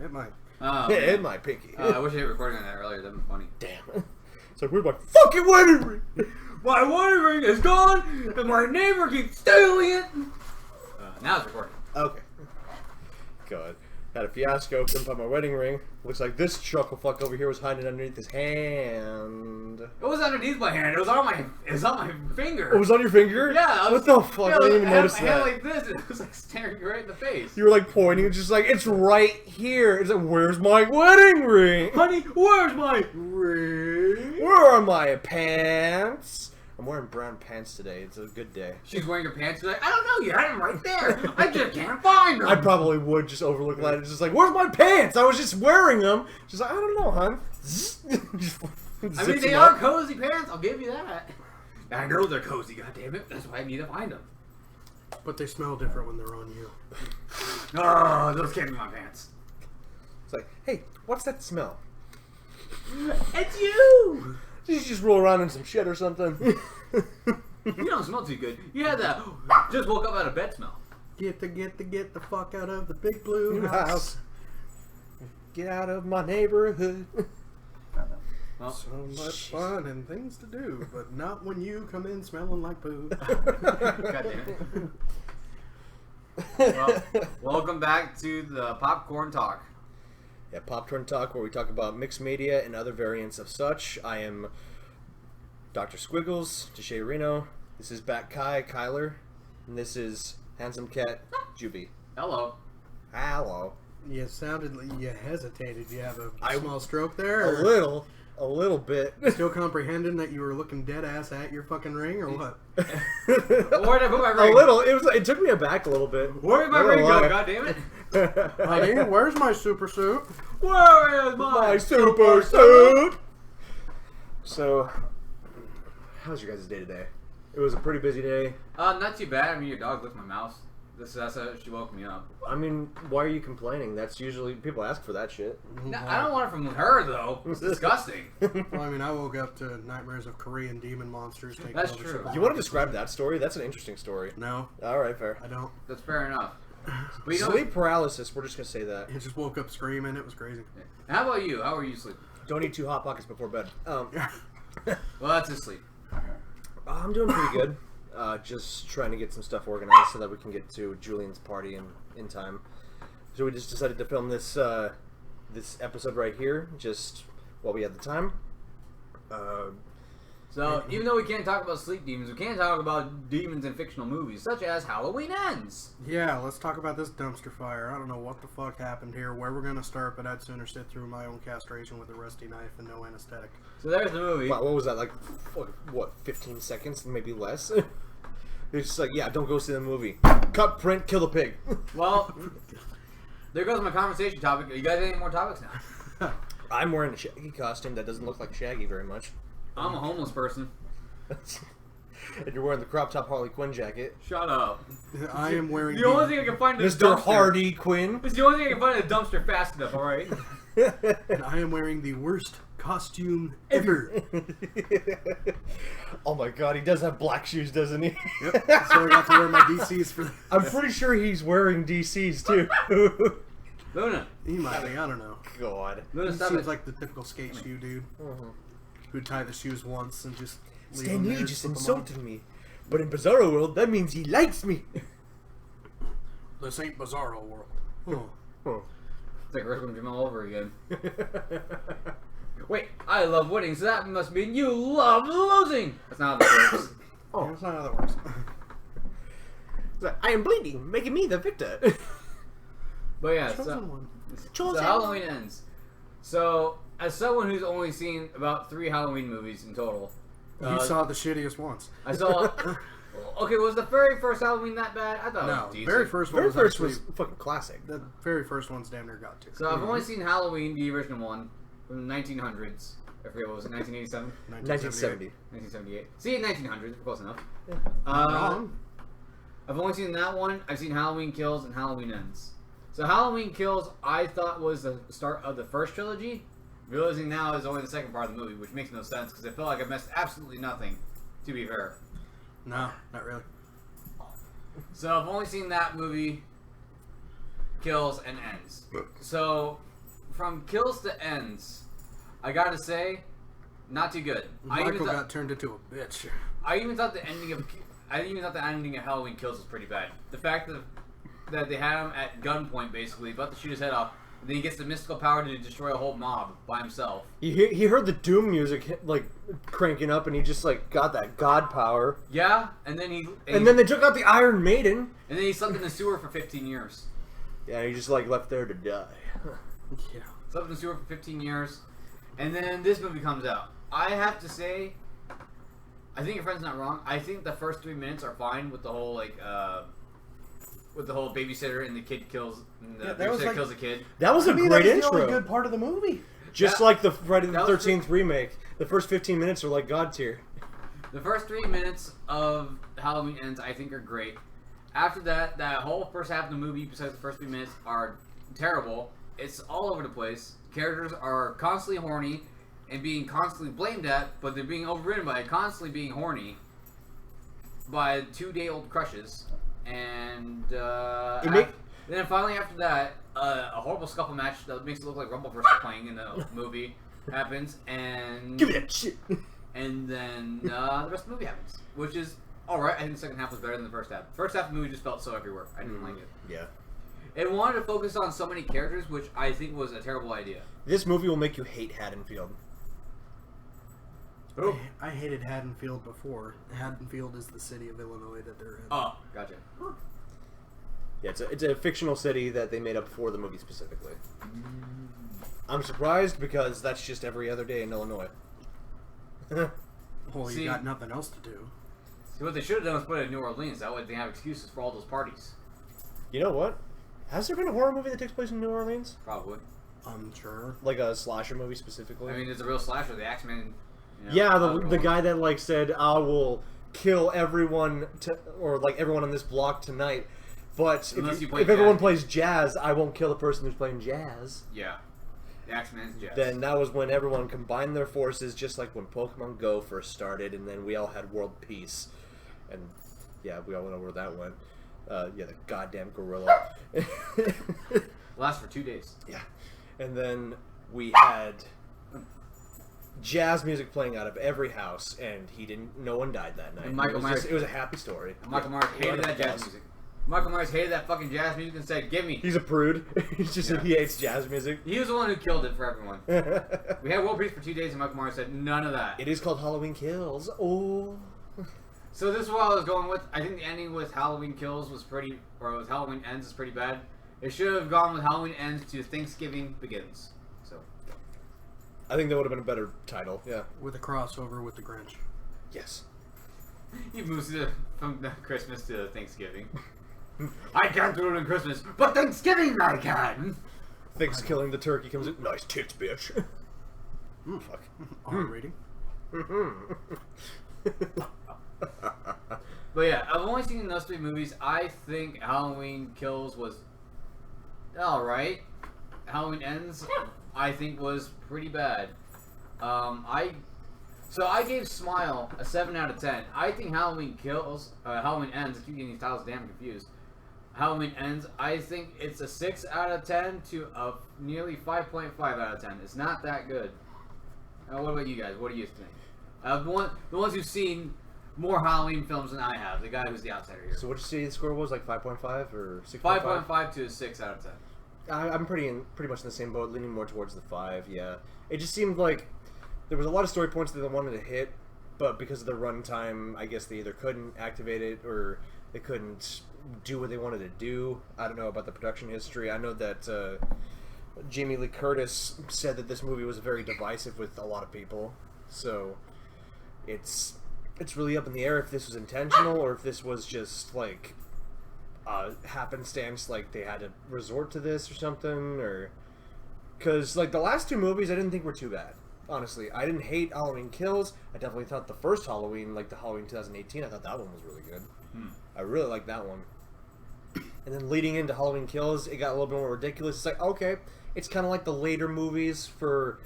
It might. Oh, in my pinky. I wish I had recording on that earlier. That'd be funny. Damn. It's like, where's my fucking wedding ring? My wedding ring is gone, and my neighbor keeps stealing it. Now it's recording. Okay. God. Had a fiasco, couldn't find my wedding ring. Looks like this chucklefuck over here was hiding underneath his hand. It was underneath my hand. It was on my finger. It was on your finger? Yeah. What the fuck? I didn't even notice my hand that. like this, and it was like staring me right in the face. You were like pointing, just like, it's right here. It's like, where's my wedding ring? Honey, where's my ring? Where are my pants? I'm wearing brown pants today. It's a good day. She's wearing her pants. She's like, I don't know. You had them right there. I just can't find them. I probably would just overlook that. It's just like, where's my pants? I was just wearing them. She's like, I don't know, hon. I mean, they are cozy pants. I'll give you that. I know they're cozy. God damn it. That's why I need to find them. But they smell different when they're on you. Oh, those can't be my pants. It's like, hey, what's that smell? It's you. Did you just roll around in some shit or something? You don't smell too good. You had that just woke up out of bed smell. Get the fuck out of the big blue house. Get out of my neighborhood. Well, So much fun and things to do, but not when you come in smelling like poo. God damn it. Well, welcome back to the Popcorn Talk. Yeah, Popcorn Talk, where we talk about mixed media and other variants of such. I am Dr. Squiggles, Deshay Reno. This is Bat Kai, Kyler. And this is Handsome Cat, Juby. Hello. Hello. You sounded like you hesitated. You have a I- small stroke there? A little bit. Still comprehending that you were looking dead ass at your fucking ring, or what? Where'd I put my A ring? little. It took me aback a little bit. Where did my Not ring gonna go? lie. God damn it. Honey, where's my super suit? Where is My super suit. So, how's your guys' day today? It was a pretty busy day. Not too bad. I mean, your dog licked my mouse. That's how she woke me up. I mean, why are you complaining? That's usually people ask for that shit. No, I don't want it from her though. It's disgusting. Well, I mean, I woke up to nightmares of Korean demon monsters taking That's over true. Savannah. You want to describe that story? That's an interesting story. No, All right, fair. I don't. That's fair enough. But you know, Sleep paralysis. We're just gonna say that. I just woke up screaming. It was crazy. how about you? How are you sleeping? Don't eat 2 hot pockets before bed. Well, that's his sleep. I'm doing pretty good. Just trying to get some stuff organized so that we can get to Julian's party in time. So we just decided to film this this episode right here, just while we had the time. So, even though we can't talk about sleep demons, we can talk about demons in fictional movies, such as Halloween Ends. Yeah, let's talk about this dumpster fire. I don't know what the fuck happened here, where we're gonna start, but I'd sooner sit through my own castration with a rusty knife and no anesthetic. So there's the movie. Wow, what was that, like, what 15 seconds, maybe less? It's just like, yeah, don't go see the movie. Cut, print, kill the pig. Well, there goes my conversation topic. You guys have any more topics now? I'm wearing a Shaggy costume that doesn't look like Shaggy very much. I'm a homeless person. And you're wearing the crop top Harley Quinn jacket. Shut up. I am wearing The only thing I can find is a Mr. dumpster. Hardy Quinn. It's the only thing I can find in a dumpster fast enough, alright? and I am wearing the worst costume ever. Oh my god, he does have black shoes, doesn't he? Yep. So I got to wear my DCs for. I'm pretty sure he's wearing DCs too. Luna. He might be. I don't know. God. Luna, He stop seems it. like the typical skate shoe dude who'd tie the shoes once and just leave Stan them Lee there, just slip 'em insulted me. But in Bizarro World, that means he likes me. on. This ain't Bizarro World. Oh. Oh. It's like Earthworm Jim all over again. Wait, I love winning, so that must mean you love losing! That's not how that works. Oh, that's not how that works. It's like, I am bleeding, making me the victor. But yeah, Chosen so, one. so Halloween Ends. So, as someone who's only seen about 3 Halloween movies in total, You saw the shittiest ones. I saw. Okay, was the very first Halloween that bad? I thought it No, was decent. very first one Very was first actually, was fucking classic. the very first one's damn near got to. So I've only seen Halloween, the original one, from the 1900s. I forget, what was it, 1987? 1970. 1978. See, 1900s, we're close enough. Wrong. I've only seen that one. I've seen Halloween Kills and Halloween Ends. So Halloween Kills, I thought was the start of the first trilogy. Realizing now is only the second part of the movie, which makes no sense because I feel like I missed absolutely nothing, to be fair. No, not really. So I've only seen that movie, Kills and Ends. So from kills to ends, I gotta say, not too good. Michael got turned into a bitch. I even thought the ending of Halloween Kills was pretty bad. The fact that they had him at gunpoint, basically, about to shoot his head off. Then he gets the mystical power to destroy a whole mob by himself. He heard the Doom music like cranking up, and he just like got that god power. Yeah, and then then they took out the Iron Maiden. And then he slept in the sewer for 15 years. Yeah, he just like left there to die. Yeah. Slept in the sewer for 15 years, and then this movie comes out. I have to say, I think your friend's not wrong. I think the first 3 minutes are fine with the whole with the whole babysitter and the kid kills. And the babysitter kills the kid. That was a great that was intro. the only good part of the movie. Just like the Friday the 13th remake, the first 15 minutes are like God tier. The first 3 minutes of Halloween Ends, I think, are great. After that, that whole first half of the movie, besides the first 3 minutes, are terrible. It's all over the place. Characters are constantly horny and being constantly blamed at, but they're being overridden by constantly being horny by 2-day-old crushes. And then finally after that, a horrible scuffle match that makes it look like Rumbleverse is playing in the movie happens, and Give me that shit. And then the rest of the movie happens, which is alright. I think the second half was better than the first half. The first half of the movie just felt so everywhere. I didn't like it. Yeah. It wanted to focus on so many characters, which I think was a terrible idea. This movie will make you hate Haddonfield. Oh. I hated Haddonfield before. Haddonfield is the city of Illinois that they're in. Oh, gotcha. Yeah, it's a fictional city that they made up for the movie specifically. I'm surprised because that's just every other day in Illinois. Well, See- you got nothing else to do. See, what they should have done was put it in New Orleans. That way they have excuses for all those parties. You know what? Has there been a horror movie that takes place in New Orleans? Probably. I'm sure. Like a slasher movie specifically? I mean, there's a real slasher, the Axeman. Yeah, the guy that like said, "I will kill everyone or like everyone on this block tonight." But if everyone plays jazz, I won't kill the person who's playing jazz. Yeah. The Axeman's jazz. Then that was when everyone combined their forces, just like when Pokemon Go first started, and then we all had world peace. And yeah, we all know where that went. Yeah, the goddamn gorilla. Lasts for 2 days. Yeah. And then we had jazz music playing out of every house, and no one died that night. And Michael Myers, it was a happy story. And Michael Myers hated that jazz music. Michael Myers hated that fucking jazz music and said, "Give me." He's a prude. He hates jazz music. He was the one who killed it for everyone. We had world peace for 2 days, and Michael Myers said, "None of that." It is called Halloween Kills. Oh. So this is what I was going with. I think the ending with Halloween Kills was pretty, or with Halloween Ends is pretty bad. It should have gone with Halloween Ends to Thanksgiving Begins. So. I think that would have been a better title. Yeah. With a crossover with the Grinch. Yes. He moves from Christmas to Thanksgiving. I can't do it on Christmas, but Thanksgiving I can. Thanks killing the turkey comes in. Nice tits, bitch. Fuck. R rating. But yeah, I've only seen those 3 movies. I think Halloween Kills was alright. Halloween Ends, I think, was pretty bad. I gave Smile a 7 out of 10. I think Halloween Ends, I keep getting these titles damn confused. Halloween Ends, I think it's a 6 out of 10 to a nearly 5.5 out of 10. It's not that good. What about you guys? What do you think? The ones who've seen more Halloween films than I have. The guy who's the outsider here. So what did you say the score was? Like 5.5 or 6.5? 5.5 to a 6 out of 10. I'm pretty much in the same boat, leaning more towards the 5, yeah. It just seemed like there was a lot of story points that they wanted to hit, but because of the runtime, I guess they either couldn't activate it or they couldn't do what they wanted to do. I don't know about the production history. I know that Jamie Lee Curtis said that this movie was very divisive with a lot of people, so it's really up in the air if this was intentional or if this was just like happenstance, like they had to resort to this or something, or because like the last 2 movies I didn't think were too bad. Honestly, I didn't hate Halloween Kills. I definitely thought the first Halloween, like the Halloween 2018, I thought that one was really good. I really liked that one. And then leading into Halloween Kills, it got a little bit more ridiculous. It's like, okay, it's kind of like the later movies for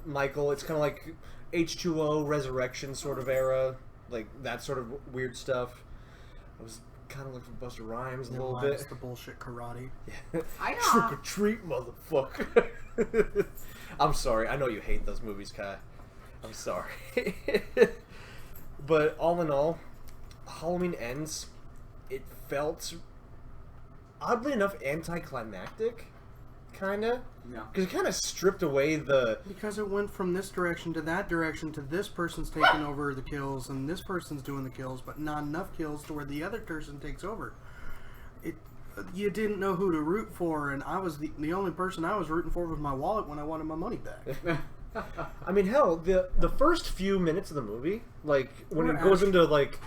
Michael. It's kind of like H2O Resurrection sort of era, like that sort of weird stuff. kind of like from Busta Rhymes a Yeah, little minus bit. the bullshit karate. I know. Trick or treat, motherfucker. I'm sorry. I know you hate those movies, Kai. I'm sorry. But all in all, Halloween Ends. It felt, oddly enough, anticlimactic, kind of. No. Because it kind of stripped away the... Because it went from this direction to that direction to this person's taking over the kills and this person's doing the kills, but not enough kills to where the other person takes over. You didn't know who to root for, and I was the only person I was rooting for was my wallet when I wanted my money back. I mean, hell, the first few minutes of the movie, like, when We're it goes actually- into, like...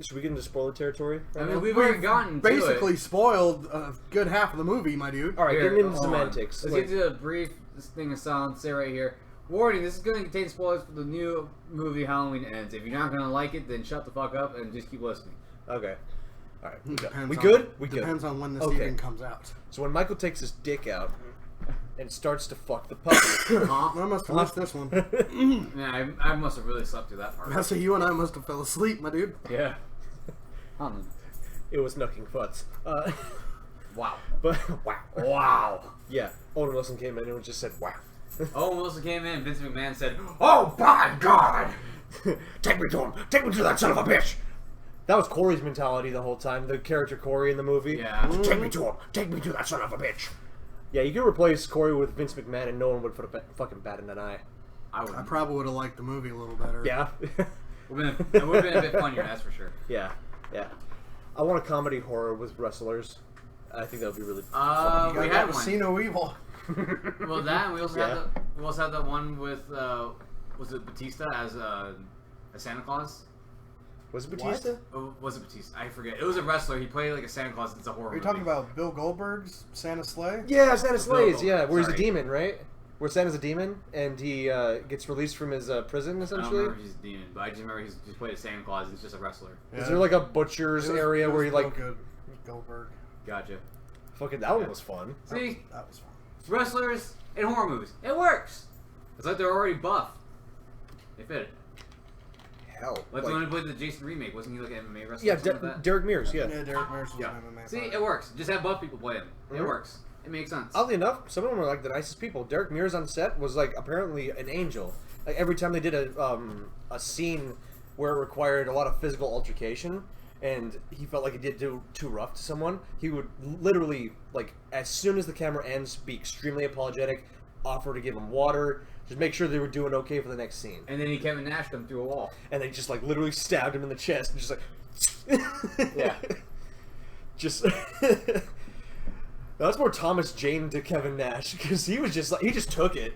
should we get into spoiler territory? I mean, we've already gotten to Basically it. spoiled a good half of the movie, my dude. Alright, Here, getting into hold on. semantics. Let's like- get to a brief thing of silence. Say right here. Warning: this is going to contain spoilers for the new movie Halloween Ends. If you're not going to like it, then shut the fuck up and just keep listening. Okay. Alright, we good? Depends We on- good? We good. Depends on when this Okay. even comes out. So when Michael takes his dick out and starts to fuck the puppy... Huh? I must have missed this one. Yeah, I must have really slept through that part. That's you and I must have fell asleep, my dude. Yeah. I don't know. It was knucking butts. Wow. But, wow. Wow. Yeah, Owen Wilson came in and just said, wow. Owen Wilson came in. Vince McMahon said, "Oh my God!" Take me to him! Take me to that son of a bitch! That was Corey's mentality the whole time, the character Corey in the movie. Yeah. Take me to him! Take me to that son of a bitch! Yeah, you could replace Corey with Vince McMahon and no one would put a fucking bat in an eye. I would. I probably would have liked the movie a little better. Yeah. It would have been a bit funnier, that's for sure. Yeah. Yeah. I want a comedy horror with wrestlers. I think that would be really We I had haven't one. seen no evil. Well, that and we also Yeah. had the one with was it Batista as Santa Claus? Was it Batista? Or was it Batista? I forget. It was a wrestler. He played like a Santa Claus. It's a horror. Are you movie. talking about Bill Goldberg's Santa Sleigh? Yeah, Santa Slays, Bill, yeah, where he's a sorry. demon, right? Where Santa's a demon and he gets released from his prison, I don't essentially. remember if he's a demon, but I just remember he's just played a Santa Claus. He's just a wrestler. Is there like a butcher's area where he real like good. Goldberg. Gotcha. fucking that one was fun. See, That was fun. wrestlers in horror movies, it works. It's like they're already buff. They fit it. Hell. Like the one who played the Jason remake, wasn't he like an MMA wrestler? Yeah, or something like that? Derek Mears, yeah. Yeah, Derek Mears was Yeah. an MMA See, fighter. it works. Just have buff people play him. It Mhm. works. It makes sense. Oddly enough, some of them were like the nicest people. Derek Mears on set was like apparently an angel. Like every time they did a scene where it required a lot of physical altercation, and he felt like he did too rough to someone, he would literally like as soon as the camera ends, be extremely apologetic, offer to give him water, just make sure they were doing okay for the next scene, And then he Kevin Nash them through a wall. and they just like literally stabbed him in the chest and just like Yeah. just. That's more Thomas Jane to Kevin Nash because he was just like he just took it.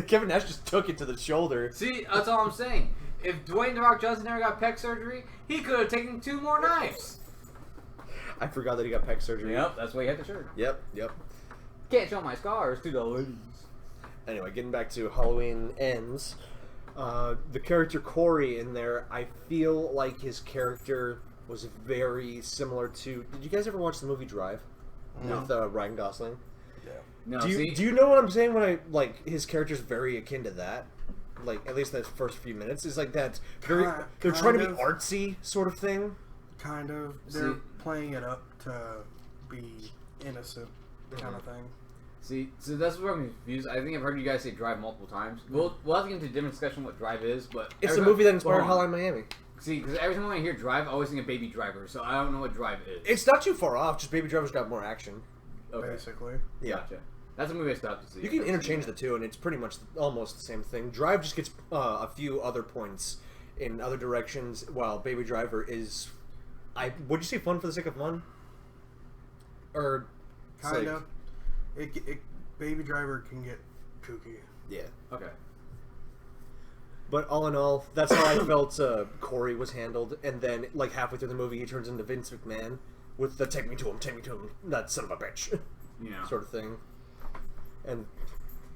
Kevin Nash just took it to the shoulder. See, that's all I'm saying. If Dwayne The Rock Johnson never got pec surgery, he could have taken 2 more knives. I forgot that he got pec surgery. Yep, that's why he had the shirt. Yep. Yep. Can't show my scars to the ladies. Anyway, getting back to Halloween Ends, the character Corey in there, I feel like his character was very similar to. Did you guys ever watch the movie Drive with Ryan Gosling? No, Do see, you know what I'm saying when I like his character's very akin to that? Like at least the first few minutes is like that. Very, they're trying to be kind of. artsy sort of thing. Kind of. They're See- playing it up to be innocent, kind of thing. see, so that's where I'm confused. I think I've heard you guys say Drive multiple times. We'll have to get into a different discussion what Drive is, but It's every the time- movie that inspired hold on. Hotline Miami. See, because every time I hear Drive, I always think of Baby Driver, so I don't know what Drive is. It's not too far off. Just Baby Driver's got more action. Okay, Basically. Yeah. gotcha. That's a movie I still have to see. You can interchange the two, and it's pretty much almost the same thing. Drive just gets a few other points in other directions, while Baby Driver is. Would you say fun for the sake of fun? Or it's Kind like- of. Baby Driver can get kooky. Yeah. Okay. But all in all, that's how I felt Corey was handled, and then like halfway through the movie, he turns into Vince McMahon with the take me to him, that son of a bitch, Yeah. sort of thing. And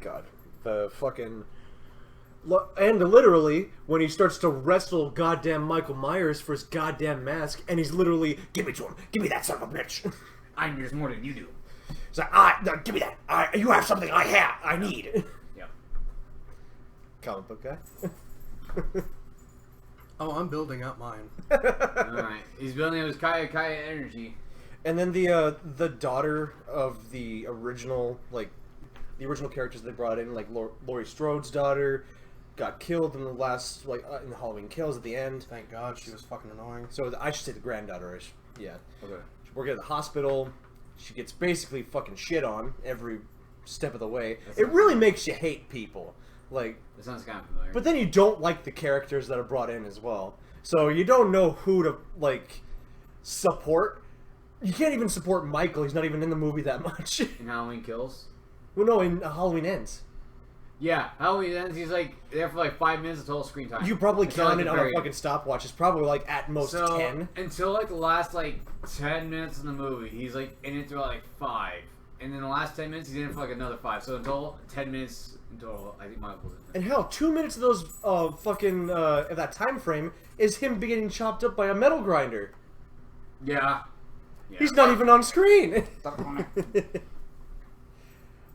God, the fucking. And literally, when he starts to wrestle goddamn Michael Myers for his goddamn mask, and he's literally, give me to him, give me that son of a bitch. I need more than you do. He's like, no, give me that. You have something I need. Yep. Comic book guy. Oh, I'm building up mine. Alright. He's building up his Kaya energy. And then the daughter of the original characters they brought in, like Laurie Strode's daughter, got killed in the last in the Halloween Kills at the end. Thank God, she was fucking annoying. So I should say the granddaughter. Yeah. Okay. She's working at the hospital. She gets basically fucking shit on every step of the way. It really makes you hate people. Like, That sounds kind of familiar. but then you don't like the characters that are brought in as well. So you don't know who to support. You can't even support Michael. He's not even in the movie that much. In Halloween Kills? Well, no, in Halloween Ends. Yeah, Halloween Ends, he's there for 5 minutes of total screen time. You probably Until, count it the on a very fucking stopwatch. It's probably at most 10. Until the last 10 minutes in the movie, he's in it throughout 5. And then the last 10 minutes, he's in it for another 5. So in total, 10 minutes in total, I think Michael's in And hell, 2 minutes of those that time frame is him getting chopped up by a metal grinder. Yeah. He's not even on screen.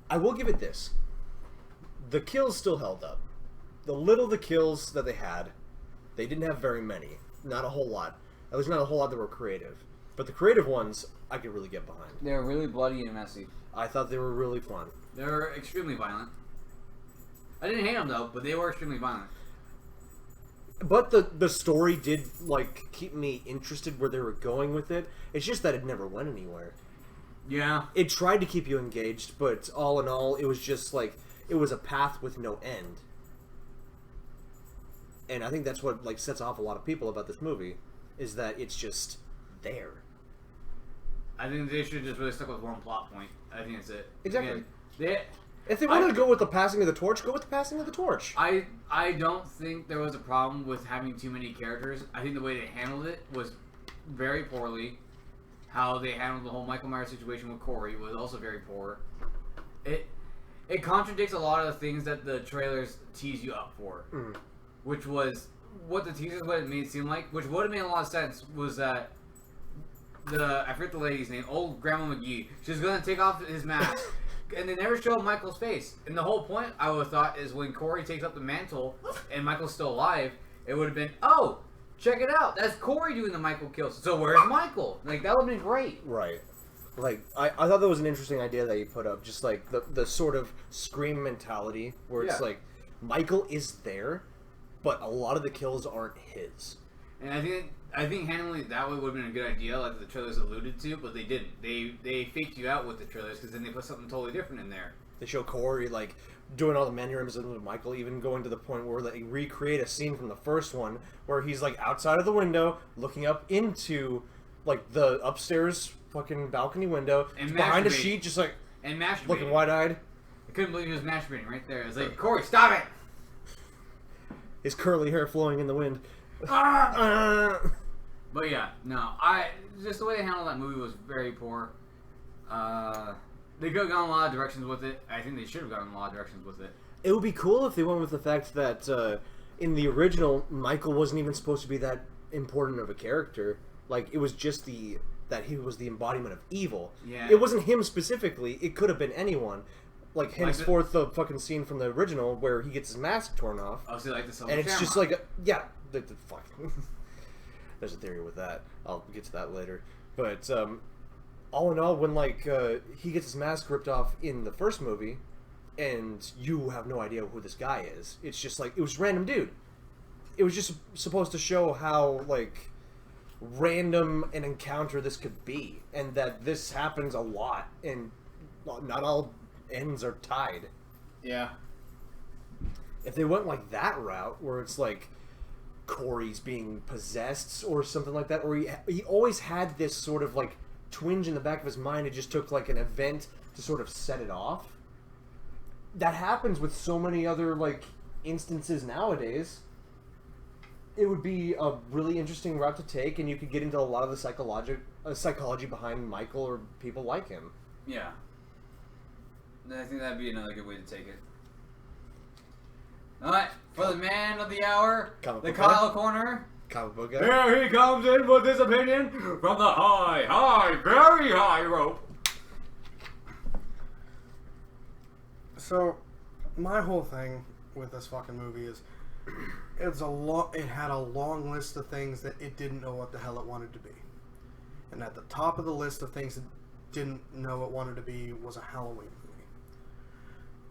I will give it this. The kills still held up. The kills that they had, they didn't have very many. Not a whole lot. At least not a whole lot that were creative. But the creative ones, I could really get behind. They're really bloody and messy. I thought they were really fun. They're extremely violent. I didn't hate them though, but they were extremely violent. But the story did keep me interested where they were going with it. It's just that it never went anywhere. Yeah. It tried to keep you engaged, but all in all, it was just it was a path with no end. And I think that's what sets off a lot of people about this movie, is that it's just there. I think they should have just really stuck with one plot point. I think that's it. Exactly. Again, If they wanted to go with the passing of the torch, go with the passing of the torch. I don't think there was a problem with having too many characters. I think the way they handled it was very poorly. How they handled the whole Michael Myers situation with Corey was also very poor. It contradicts a lot of the things that the trailers tease you up for. Mm. Which was what the teasers would have made it seem like, which would have made a lot of sense, was that I forget the lady's name, old Grandma McGee, she's going to take off his mask. And they never show Michael's face. And the whole point, I would have thought, is when Corey takes up the mantle and Michael's still alive, it would have been, oh, check it out, that's Corey doing the Michael kills. So where's Michael? That would have been great. Right. I thought that was an interesting idea that you put up. Just the sort of Scream mentality, where it's Michael is there, but a lot of the kills aren't his. And I think handling it that way would have been a good idea, like the trailers alluded to, but they didn't. They faked you out with the trailers, because then they put something totally different in there. They show Corey doing all the mannerisms with Michael, even going to the point where they recreate a scene from the first one where he's outside of the window looking up into the upstairs fucking balcony window, And behind a masturbating. sheet, just And masturbating. looking wide-eyed. I couldn't believe he was masturbating right there. It's Corey, stop it! His curly hair flowing in the wind. But yeah, no, just the way they handled that movie was very poor. They could have gone a lot of directions with it. I think they should have gone a lot of directions with it. It would be cool if they went with the fact that in the original, Michael wasn't even supposed to be that important of a character. It was just that he was the embodiment of evil. Yeah. It wasn't him specifically. It could have been anyone. Henceforth, the fucking scene from the original where he gets his mask torn off. Oh, so the Silver And it's just Shamrock. fuck. There's a theory with that. I'll get to that later. But all in all, when he gets his mask ripped off in the first movie, and you have no idea who this guy is, it's just it was a random dude. It was just supposed to show how random an encounter this could be, and that this happens a lot, and not all ends are tied. Yeah. If they went that route, where it's Corey's being possessed or something like that, or he always had this sort of twinge in the back of his mind, it just took an event to sort of set it off. That happens with so many other instances nowadays. It would be a really interesting route to take, and you could get into a lot of the psychology behind Michael or people like him. Yeah. I think that'd be another good way to take it. Alright, for the man of the hour, Comic the book Kyle Corner. Comic book guy. Here he comes in with his opinion from the very high rope. So, my whole thing with this fucking movie is, It had a long list of things that it didn't know what the hell it wanted to be, and at the top of the list of things it didn't know it wanted to be was a Halloween movie.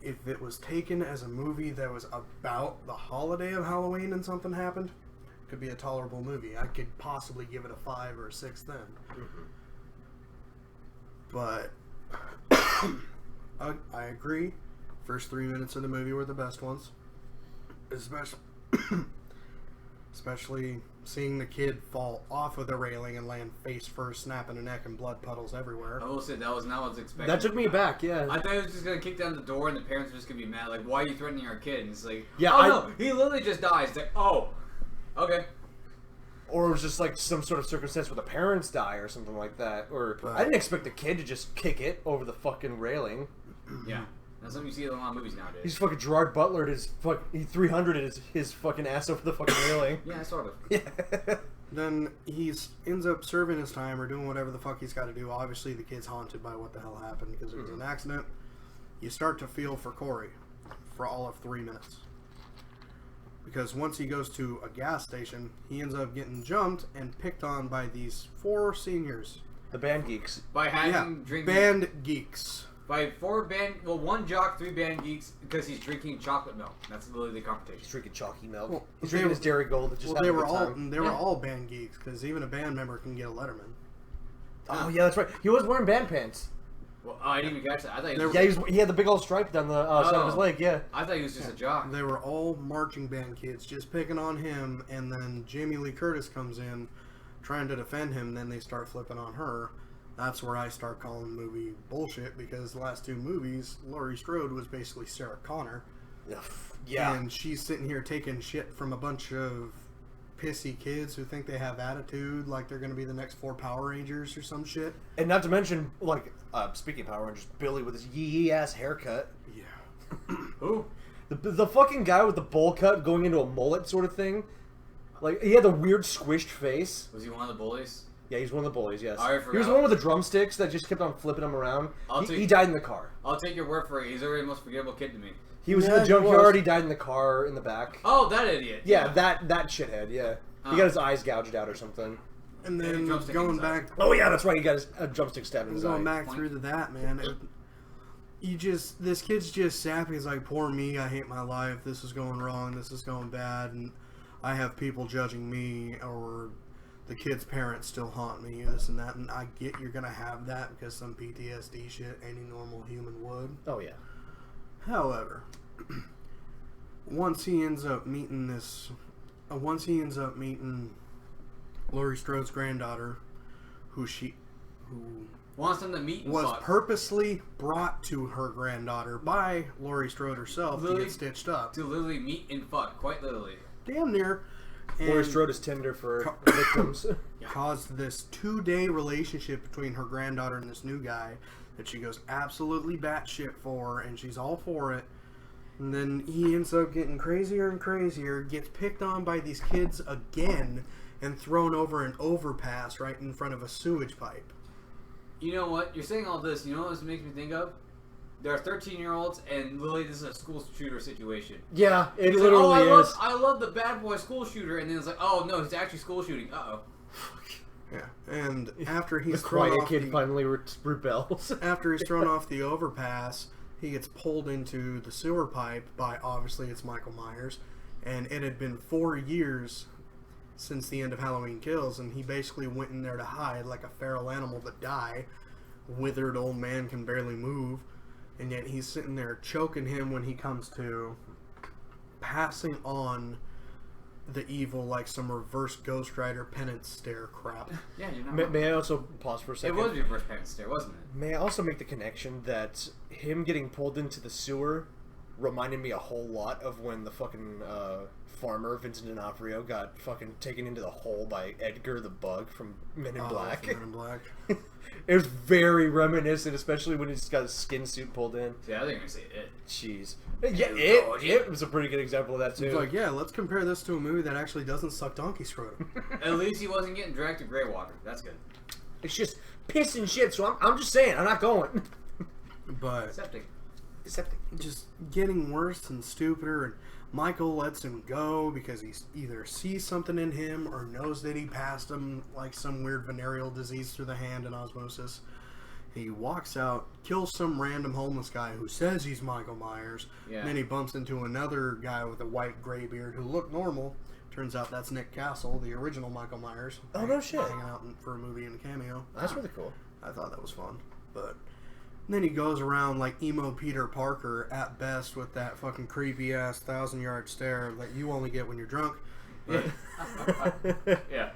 If it was taken as a movie that was about the holiday of Halloween and something happened, it could be a tolerable movie. I could possibly give it a 5 or a 6 then. But I agree. First 3 minutes of the movie were the best ones. Especially seeing the kid fall off of the railing and land face first, snapping a neck and blood puddles everywhere. I will say that was not what I was expecting. That took me back, yeah. I thought he was just gonna kick down the door and the parents were just gonna be mad. Like, why are you threatening our kid? And it's like, Yeah, oh no, he literally just dies. It's like, oh, okay. Or it was just like some sort of circumstance where the parents die or something like that. Or I didn't expect the kid to just kick it over the fucking railing. Yeah. That's something you see in a lot of movies nowadays. He's fucking Gerard Butler. He 300'd his fucking ass over the fucking railing. Yeah, sort of. Yeah. Then he ends up serving his time or doing whatever the fuck he's got to do. Obviously, the kid's haunted by what the hell happened because it was an accident. You start to feel for Corey for all of 3 minutes. Because once he goes to a gas station, he ends up getting jumped and picked on by these 4 seniors. The band geeks. By having drinking band geeks. by 4 band, well, 1 jock, 3 band geeks because he's drinking chocolate milk. That's literally the competition. He's drinking chalky milk. Well, He's drinking his Dairy Gold. Just Well, they were time. all band geeks because even a band member can get a Letterman. Oh yeah, that's right. He was wearing band pants. Well, I didn't even catch that. I thought Yeah, he had the big old stripe down the side of his leg. Yeah. I thought he was just a jock. They were all marching band kids just picking on him, and then Jamie Lee Curtis comes in trying to defend him. Then they start flipping on her. That's where I start calling the movie bullshit because the last 2 movies, Laurie Strode was basically Sarah Connor. Yeah. And she's sitting here taking shit from a bunch of pissy kids who think they have attitude, like they're going to be the next 4 Power Rangers or some shit. And not to mention, like, speaking of Power Rangers, Billy with his yee ass haircut. Yeah. Who? The fucking guy with the bowl cut going into a mullet sort of thing. Like, he had the weird squished face. Was he one of the bullies? Yeah, he's one of the bullies, yes. I He was forgot. the one with the drumsticks that just kept on flipping him around. He died in the car. I'll take your word for it. He's already the most forgettable kid to me. He was Yeah, in the he junkyard, was. he died in the car in the back. Oh, that idiot. Yeah, that shithead, yeah. He Oh. got his eyes gouged out or something. And Yeah, then drumstick going inside. back, Oh yeah, that's right, he got his drumstick stabbed in his going eye. back through to that, man. This kid's just sappy. He's like, poor me, I hate my life. This is going wrong. This is going bad, and I have people judging me, or the kid's parents still haunt me, this and that. And I get you're gonna have that because some PTSD shit any normal human would. Oh yeah. However, once he ends up meeting Laurie Strode's granddaughter, who Wants them to meet and was fuck. purposely brought to her granddaughter by Laurie Strode herself to Lily- get stitched up. To literally meet and fuck, quite literally. Damn near. Laurie And Strode is Tinder for victims. caused this 2-day relationship between her granddaughter and this new guy that she goes absolutely batshit for, and she's all for it. And then he ends up getting crazier and crazier, gets picked on by these kids again, and thrown over an overpass right in front of a sewage pipe. You know what? You're saying all this. You know what this makes me think of? There are 13-year-olds, and literally this is a school shooter situation. Yeah, it It's like, literally oh, is. I love the bad boy school shooter, and then it's like, oh no, it's actually school shooting. Uh-oh. Yeah, and after The he's thrown quiet off kid the, finally rebels. after he's thrown off the overpass, he gets pulled into the sewer pipe by, obviously, it's Michael Myers, and it had been 4 years since the end of Halloween Kills, and he basically went in there to hide like a feral animal to die. Withered old man can barely move, and yet he's sitting there choking him when he comes to, passing on the evil like some reverse Ghost Rider penance stare crap. Yeah, you're not May, wrong. may I also pause for a It second? was your first parents stare, wasn't it? May I also make the connection that him getting pulled into the sewer reminded me a whole lot of when the fucking farmer, Vincent D'Onofrio, got fucking taken into the hole by Edgar the Bug from Men in Black. Men in Black. It was very reminiscent, especially when he's got his skin suit pulled in. See, I think you're gonna say it. Jeez. Yeah, it was a pretty good example of that, too. He's like, yeah, let's compare this to a movie that actually doesn't suck donkey scrotum. At least he wasn't getting dragged to Greywater. That's good. It's just piss and shit, so I'm just saying, I'm not going. But Septic. Septic. just getting worse and stupider, and Michael lets him go because he either sees something in him or knows that he passed him like some weird venereal disease through the hand and osmosis. He walks out, kills some random homeless guy who says he's Michael Myers. Yeah. And then he bumps into another guy with a white gray beard who looked normal. Turns out that's Nick Castle, the original Michael Myers. Oh, no shit. Hanging out for a movie and a cameo. That's really cool. I thought that was fun. But then he goes around like emo Peter Parker at best with that fucking creepy ass 1,000-yard stare that you only get when you're drunk. But Yeah.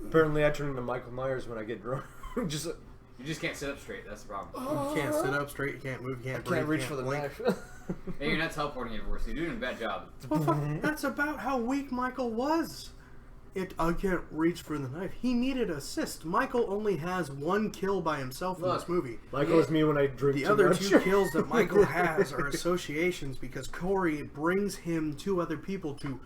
Apparently, I turn into Michael Myers when I get drunk. Just You just can't sit up straight. That's the problem. you can't sit up straight, you can't move, you I can't breathe, can't reach you for the blink. knife. Hey, you're not teleporting everywhere, so you're doing a bad job. Well, fuck, that's about how weak Michael was. I can't reach for the knife. He needed assist. Michael only has one kill by himself in this movie. Michael is me when I drink The too other much. 2 kills that Michael has are associations because Corey brings him 2 other people to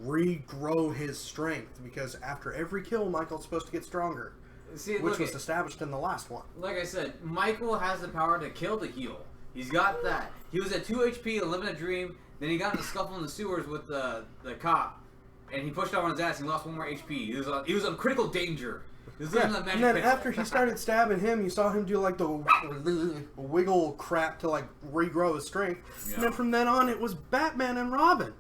regrow his strength. Because after every kill, Michael's supposed to get stronger, See, which look was at- established in the last one. like I said, Michael has the power to kill to heal. He's got that. He was at 2 HP and living a dream. Then he got in a scuffle in the sewers with the cop, and he pushed out on his ass. And he lost 1 more HP. He was in critical danger. He was living in the magic And then pixel. after he started stabbing him, you saw him do like the wiggle crap to like regrow his strength. Yeah. And then from then on, it was Batman and Robin.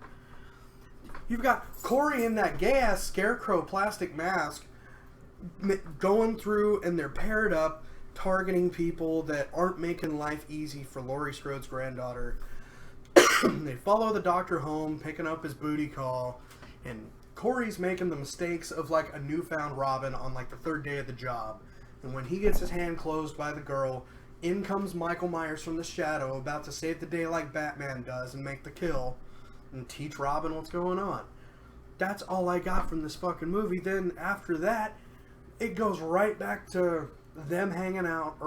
You've got Corey in that gay ass scarecrow plastic mask going through, and they're paired up, targeting people that aren't making life easy for Laurie Strode's granddaughter. They follow the doctor home, picking up his booty call, and Corey's making the mistakes of like a newfound Robin on like the 3rd day of the job. And when he gets his hand closed by the girl, in comes Michael Myers from the shadow, about to save the day like Batman does and make the kill and teach Robin what's going on. That's all I got from this fucking movie. Then after that, it goes right back to them hanging out,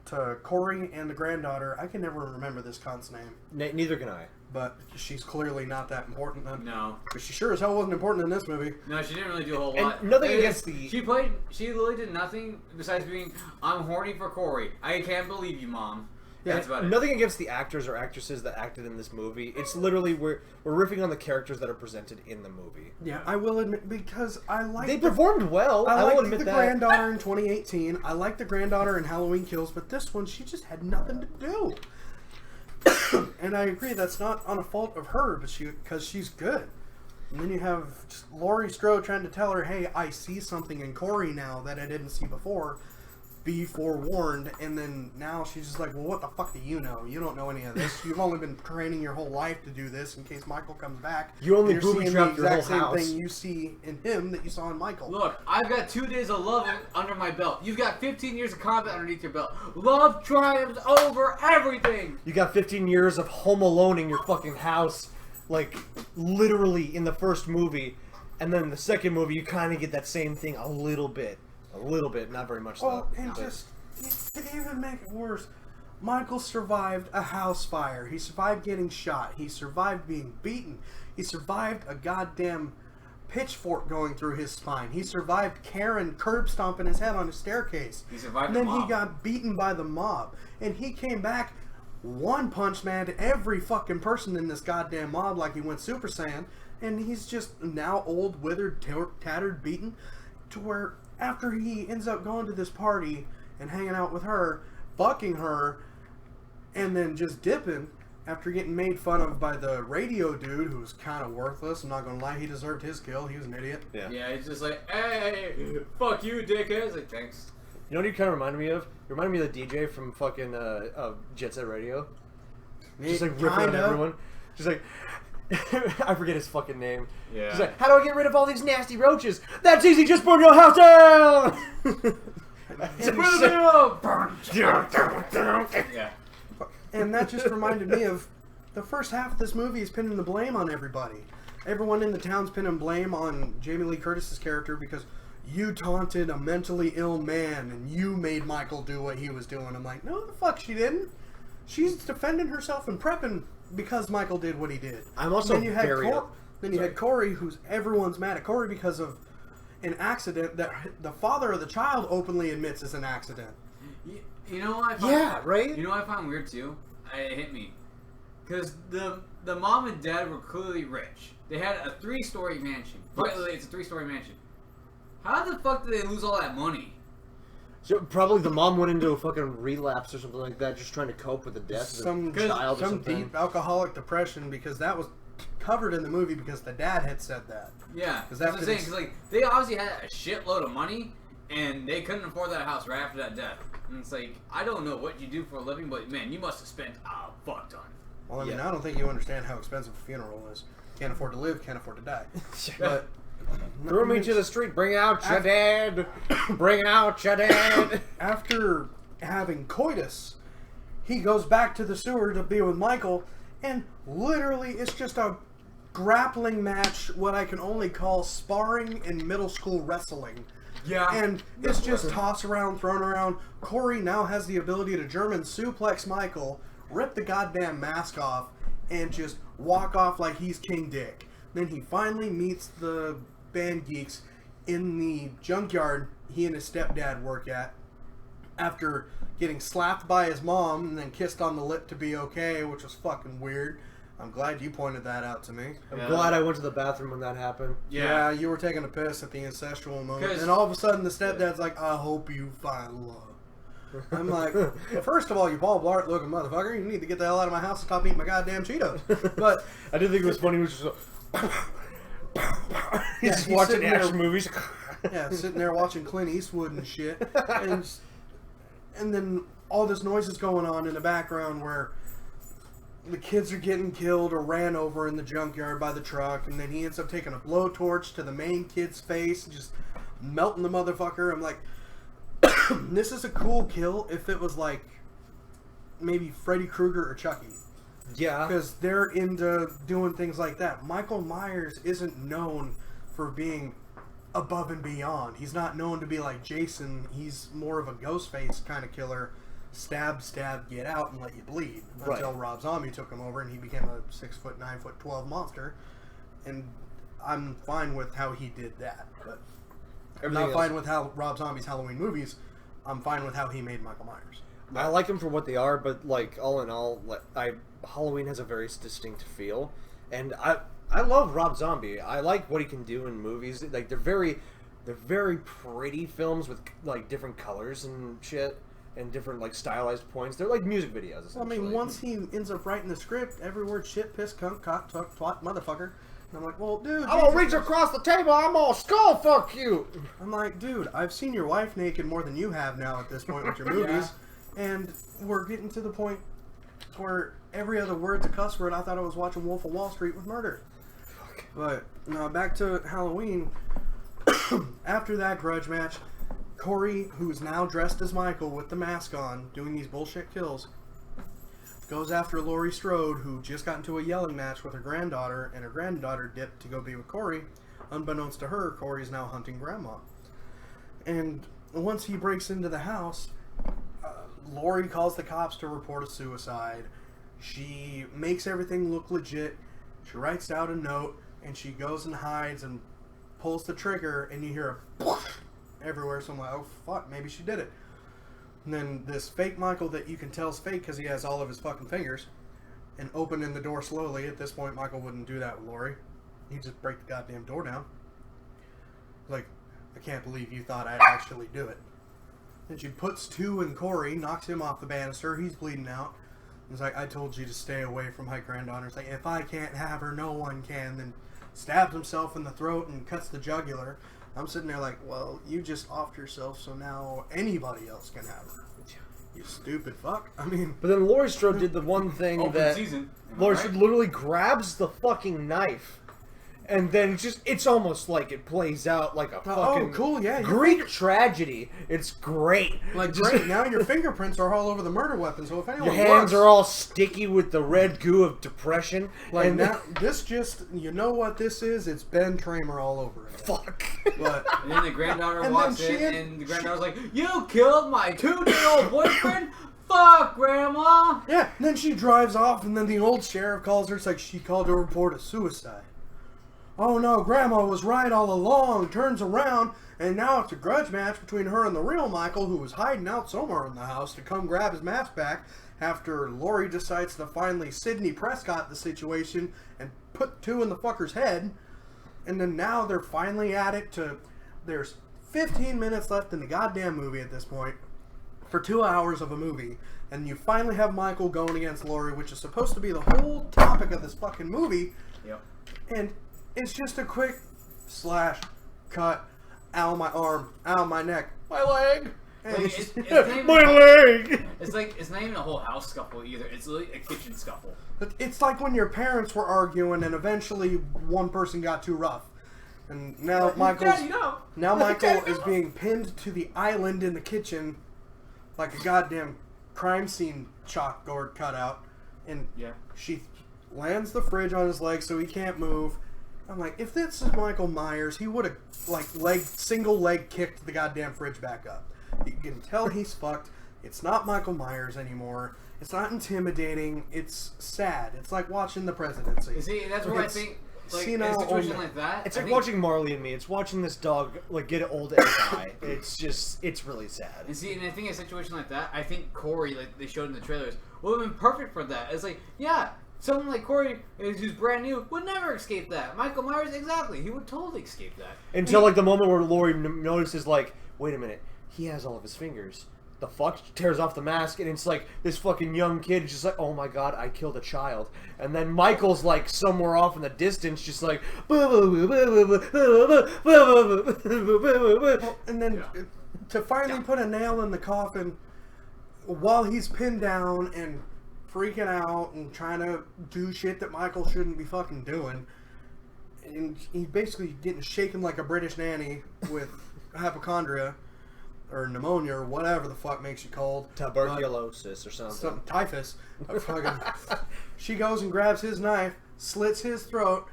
to Corey and the granddaughter. I can never remember this cunt's name, Neither can I. but she's clearly not that important then. No. But she sure as hell wasn't important in this movie. No, she didn't really do a whole And lot. nothing It against is- the- She literally did nothing besides being, I'm horny for Corey. I can't believe you, Mom. Yeah, That's about it. Nothing against the actors or actresses that acted in this movie. It's literally we're riffing on the characters that are presented in the movie. Yeah, I will admit, because I like They performed well. I I will liked admit the that. granddaughter in 2018. I like the granddaughter in Halloween Kills, but this one, she just had nothing to do. And I agree, that's not on a fault of her, but because she's good. And then you have just Laurie Strode trying to tell her, hey, I see something in Corey now that I didn't see before. Be forewarned. And then now she's just like, well, what the fuck do you know? You don't know any of this. You've only been training your whole life to do this in case Michael comes back. You only And you're seeing the booby-trapped your exact whole same house. thing you see in him that you saw in Michael. Look, I've got 2 days of love under my belt. You've got 15 years of combat underneath your belt. Love triumphs over everything. You got 15 years of Home Alone in your fucking house, like literally in the first movie, and then in the second movie you kind of get that same thing a little bit, not very much. Oh, though. and But- just to even make it worse, Michael survived a house fire. He survived getting shot. He survived being beaten. He survived a goddamn pitchfork going through his spine. He survived Karen curb stomping his head on a staircase. He survived And the then he mob. got beaten by the mob. And he came back one punch man to every fucking person in this goddamn mob like he went Super Saiyan. And he's just now old, withered, tattered, beaten, to where after he ends up going to this party and hanging out with her, fucking her, and then just dipping after getting made fun of by the radio dude who was kind of worthless. I'm not gonna lie, he deserved his kill. He was an idiot. yeah. Yeah, it's just like, hey, fuck you, dickhead. It's like, thanks. You know what you kind of reminded me of? You reminded me of the DJ from fucking Jet Set Radio. Just like ripping on Kinda. everyone. Just like, I forget his fucking name. Yeah. He's like, how do I get rid of all these nasty roaches? That's easy, just burn your house down! Yeah. And that just reminded me of the first half of this movie is pinning the blame on everybody. Everyone in the town's pinning blame on Jamie Lee Curtis's character because you taunted a mentally ill man and you made Michael do what he was doing. I'm like, no, the fuck she didn't. She's defending herself and prepping because Michael did what he did. I'm also And then you had very... Then you had Corey, who's everyone's mad at Corey because of an accident that the father of the child openly admits is an accident. You know what I find, Yeah, right? You know what I find weird too? it hit me. Because the mom and dad were clearly rich. They had a 3-story mansion. Rightly, it's a 3-story mansion. How the fuck did they lose all that money? So probably the mom went into a fucking relapse or something like that, just trying to cope with the death of Some the child or some something. deep alcoholic depression, because that was covered in the movie because the dad had said that. Yeah, Because that's what I'm saying. Because like they obviously had a shitload of money, and they couldn't afford that house right after that death. And it's like, I don't know what you do for a living, but man, you must have spent a fuck ton. Well, I mean, Yeah. I don't think you understand how expensive a funeral is. Can't afford to live, can't afford to die. But Throw me to the street, bring out your dad, bring out your dad. after having coitus, he goes back to the sewer to be with Michael, and literally it's just a grappling match, what I can only call sparring in middle school wrestling. Yeah. And it's just toss around, thrown around. Corey now has the ability to German suplex Michael, rip the goddamn mask off, and just walk off like he's King Dick. Then he finally meets the band geeks in the junkyard he and his stepdad work at, after getting slapped by his mom and then kissed on the lip to be okay, which was fucking weird. I'm glad you pointed that out to me. I'm glad I went to the bathroom when that happened. Yeah, you were taking a piss at the incestual moment, 'Cause- and all of a sudden the stepdad's like, "I hope you find love." I'm like, first of all, you Paul Blart looking motherfucker, you need to get the hell out of my house and stop eating my goddamn Cheetos. But I did think it was funny. He was just like, he's just he's watching sitting there- action movies. yeah, sitting there watching Clint Eastwood and shit, and then all this noise is going on in the background where the kids are getting killed or ran over in the junkyard by the truck, and then he ends up taking a blowtorch to the main kid's face and just melting the motherfucker. I'm like, this is a cool kill if it was like maybe Freddy Krueger or Chucky, Yeah. because they're into doing things like that. Michael Myers isn't known for being above and beyond. He's not known to be like Jason. He's more of a Ghostface kind of killer. Stab, stab, get out, and let you bleed. Right. Until Rob Zombie took him over and he became a 6 foot, 9 foot, 12 monster. And I'm fine with how he did that. But I'm not fine with how Rob Zombie's Halloween movies. I'm fine with how he made Michael Myers. I like them for what they are, but like all in all, Halloween has a very distinct feel, and I love Rob Zombie. I like what he can do in movies. Like they're very pretty films with like different colors and shit, and different like stylized points. They're like music videos. Well, I Essentially. mean, once he ends up writing the script, every word shit, piss, cunt, cock, tuck, twat, motherfucker. And I'm like, well, dude. I'm gonna Jesus reach across the table. I'm gonna skull fuck you. I'm like, dude, I've seen your wife naked more than you have now at this point with your movies. And we're getting to the point where every other word's a cuss word. I thought I was watching Wolf of Wall Street with murder. But, now back to Halloween. After that grudge match, Corey, who's now dressed as Michael with the mask on, doing these bullshit kills, goes after Laurie Strode, who just got into a yelling match with her granddaughter, and her granddaughter dipped to go be with Corey. Unbeknownst to her, Corey's now hunting Grandma. And once he breaks into the house, Laurie calls the cops to report a suicide. She makes everything look legit. She writes out a note, and she goes and hides and pulls the trigger, and you hear a poof everywhere. So I'm like, oh fuck, maybe she did it. And then this fake Michael that you can tell is fake because he has all of his fucking fingers, and opening the door slowly. At this point, Michael wouldn't do that with Laurie. He'd just break the goddamn door down. Like, I can't believe you thought I'd actually do it. Then she puts two in Corey, knocks him off the banister. He's bleeding out. He's like, I told you to stay away from my granddaughter. It's like, if I can't have her, no one can. Then stabs himself in the throat and cuts the jugular. I'm sitting there like, well, you just offed yourself, so now anybody else can have her. You stupid fuck. I mean, But then Laurie Strode did the one thing Open that season. Am I Laurie right? Strode literally grabs the fucking knife, and then it's almost like it plays out like a fucking cool, yeah, your Greek tragedy. It's great. like, Just- great. Now your fingerprints are all over the murder weapon, so if anyone Your hands looks, are all sticky with the red goo of depression. like, and now, this just, you know what this is? It's Ben Tramer all over it. fuck. But And then the granddaughter And walks then she in, had- and the granddaughter's like, "You killed my 2-year-old boyfriend? Fuck, Grandma!" yeah, and then she drives off, and then the old sheriff calls her. It's like she called to report a suicide. oh no, Grandma was right all along, turns around, and now it's a grudge match between her and the real Michael, who was hiding out somewhere in the house to come grab his mask back after Laurie decides to finally Sidney Prescott the situation and put two in the fucker's head. And then now they're finally at it to... There's 15 minutes left in the goddamn movie at this point for 2 hours of a movie. And you finally have Michael going against Laurie, which is supposed to be the whole topic of this fucking movie. Yep. And it's just a quick slash, cut, ow my arm, ow my neck, my leg. And Like, it's not even- My leg! It's like, it's not even a whole house scuffle either. It's literally a kitchen scuffle. it's like when your parents were arguing and eventually one person got too rough. And now Daddy, no. Now Michael is being pinned to the island in the kitchen like a goddamn crime scene chalkboard cutout. And Yeah. she lands the fridge on his leg so he can't move. I'm like, if this is Michael Myers, he would have single leg kicked the goddamn fridge back up. You can tell he's fucked. It's not Michael Myers anymore. It's not intimidating. It's sad. It's like watching the presidency. You see, that's where I It's think, like, in senile a situation old- like that, It's I like think- watching Marley and Me. It's watching this dog like get old and die. It's really sad. And see, and I think in a situation like that, I think Corey, like they showed in the trailers, would have been perfect for that. It's like, yeah, someone like Corey, who's brand new, would never escape that. Michael Myers, exactly, he would totally escape that. Until like the moment where Laurie notices, like, wait a minute, he has all of his fingers. The fuck? Tears off the mask, and it's like this fucking young kid is just like, oh my god, I killed a child. And then Michael's like somewhere off in the distance, just like, And then to finally put a nail in the coffin while he's pinned down and freaking out and trying to do shit that Michael shouldn't be fucking doing. And he's basically getting shaken like a British nanny with hypochondria or pneumonia or whatever the fuck makes you cold. tuberculosis or something. Some typhus. She goes and grabs his knife, slits his throat,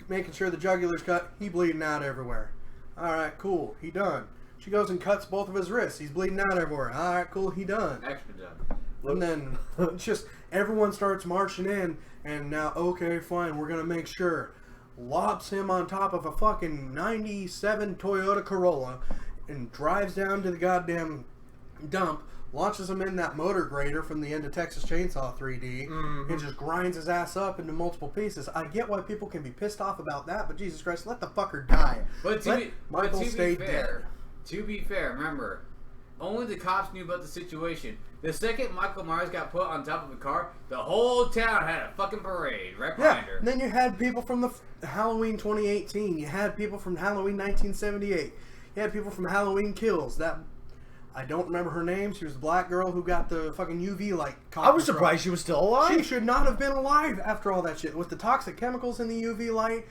making sure the jugular's cut. He bleeding out everywhere. Alright, cool. He done. She goes and cuts both of his wrists. He's bleeding out everywhere. Alright, cool. He done. Extra done. And then it's just everyone starts marching in, and now, okay, fine, we're gonna make sure. Lops him on top of a fucking 97 Toyota Corolla and drives down to the goddamn dump, launches him in that motor grader from the end of Texas Chainsaw 3D, and just grinds his ass up into multiple pieces. I get why people can be pissed off about that, but Jesus Christ, let the fucker die. But to Let be, Michael but to stay be dead. fair, to be fair, remember, only the cops knew about the situation. The second Michael Myers got put on top of a car, the whole town had a fucking parade right Yeah, behind her. and then you had people from the Halloween 2018. You had people from Halloween 1978. You had people from Halloween Kills. That I don't remember her name. She was the black girl who got the fucking UV light. I was surprised she was still alive. She should not have been alive after all that shit. With the toxic chemicals in the UV light,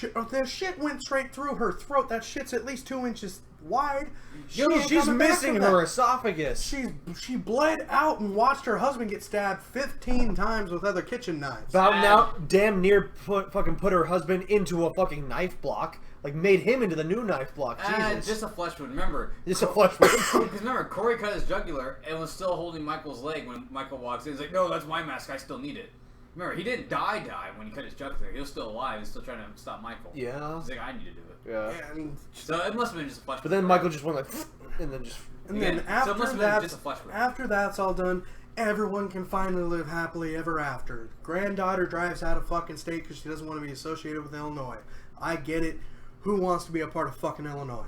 the shit went straight through her throat. That shit's at least 2 inches wide. She Yo, ain't she's coming back missing from her that. esophagus. She bled out and watched her husband get stabbed 15 times with other kitchen knives. About now, damn near put her husband into a fucking knife block. Like, made him into the new knife block. Jesus. Just a flesh wound. Remember, Just a flesh wound. because remember, Corey cut his jugular and was still holding Michael's leg when Michael walks in. He's like, "No, that's my mask. I still need it." Remember, he didn't die when he cut his jugular. He was still alive. He's still trying to stop Michael. Yeah. He's like, "I need to do it." Yeah. And So it must have been just a flesh. But then wound. Michael just went like, and then just. And then Again, so it after must have been that, just a flesh wound. after that's all done, everyone can finally live happily ever after. Granddaughter drives out of fucking state because she doesn't want to be associated with Illinois. I get it. Who wants to be a part of fucking Illinois?